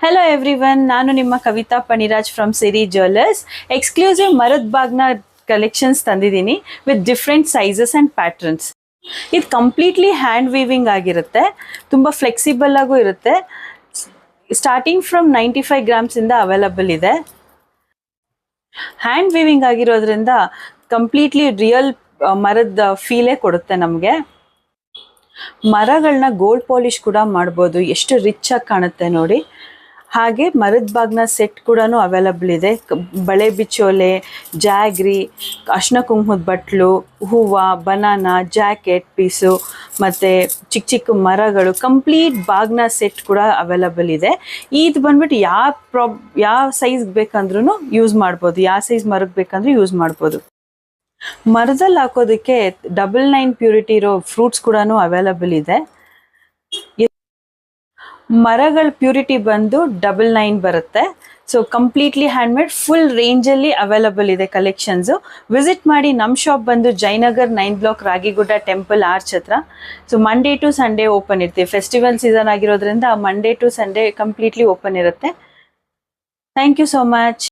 Hello everyone, ನಾನು ನಿಮ್ಮ Kavita Paniraj from Siri jewellers. Exclusive ಮರದ ಬಾಗ್ನ ಕಲೆಕ್ಷನ್ಸ್ ತಂದಿದ್ದೀನಿ with different sizes and patterns. ಇದು ಕಂಪ್ಲೀಟ್ಲಿ ಹ್ಯಾಂಡ್ ವೀವಿಂಗ್ ಆಗಿರುತ್ತೆ, ತುಂಬ ಫ್ಲೆಕ್ಸಿಬಲ್ ಆಗೂ ಇರುತ್ತೆ. ಸ್ಟಾರ್ಟಿಂಗ್ ಫ್ರಮ್ 95 ಗ್ರಾಮ್ಸಿಂದ ಅವೈಲಬಲ್ ಇದೆ. ಹ್ಯಾಂಡ್ ವೀವಿಂಗ್ ಆಗಿರೋದ್ರಿಂದ ಕಂಪ್ಲೀಟ್ಲಿ ರಿಯಲ್ ಮರದ ಫೀಲೇ ಕೊಡುತ್ತೆ ನಮಗೆ. ಮರಗಳನ್ನ ಗೋಲ್ಡ್ ಪಾಲಿಶ್ ಕೂಡ ಮಾಡ್ಬೋದು, ಎಷ್ಟು ರಿಚ್ ಆಗಿ ಕಾಣುತ್ತೆ ನೋಡಿ. ಹಾಗೆ ಮರದ ಬಾಗ್ನ ಸೆಟ್ ಕೂಡ ಅವೈಲಬಲ್ ಇದೆ. ಬಳೆ ಬಿಚ್ಚೋಲೆ, ಜಾಗ್ರಿ, ಅರ್ಶಿನ ಕುಂಕುಮದ ಬಟ್ಲು, ಹೂವು, ಬನಾನಾ, ಜಾಕೆಟ್ ಪೀಸು ಮತ್ತು ಚಿಕ್ಕ ಚಿಕ್ಕ ಮರಗಳು, ಕಂಪ್ಲೀಟ್ ಬಾಗ್ನ ಸೆಟ್ ಕೂಡ ಅವೈಲಬಲ್ ಇದೆ. ಇದು ಬಂದ್ಬಿಟ್ಟು ಯಾವ ಸೈಜ್ ಬೇಕಂದ್ರೂ ಯೂಸ್ ಮಾಡ್ಬೋದು, ಯಾವ ಸೈಜ್ ಮರಕ್ಕೆ ಬೇಕಂದ್ರೂ ಯೂಸ್ ಮಾಡ್ಬೋದು. ಮರದಲ್ಲಿ ಹಾಕೋದಕ್ಕೆ 99 ಪ್ಯೂರಿಟಿ ಇರೋ ಫ್ರೂಟ್ಸ್ ಕೂಡ ಅವೈಲಬಲ್ ಇದೆ. ಮರಗಳ ಪ್ಯೂರಿಟಿ ಬಂದು 99 ಬರುತ್ತೆ. ಸೊ ಕಂಪ್ಲೀಟ್ಲಿ ಹ್ಯಾಂಡ್ಮೇಡ್, ಫುಲ್ ರೇಂಜಲ್ಲಿ ಅವೈಲಬಲ್ ಇದೆ ಕಲೆಕ್ಷನ್ಸು. ವಿಸಿಟ್ ಮಾಡಿ. ನಮ್ಮ ಶಾಪ್ ಬಂದು Jayanagar 9 block, Ragigudda temple arch ಹತ್ರ. So Monday to Sunday open ಇರ್ತೀವಿ. ಫೆಸ್ಟಿವಲ್ ಸೀಸನ್ ಆಗಿರೋದ್ರಿಂದ Monday to Sunday completely open ಇರುತ್ತೆ. Thank you so much.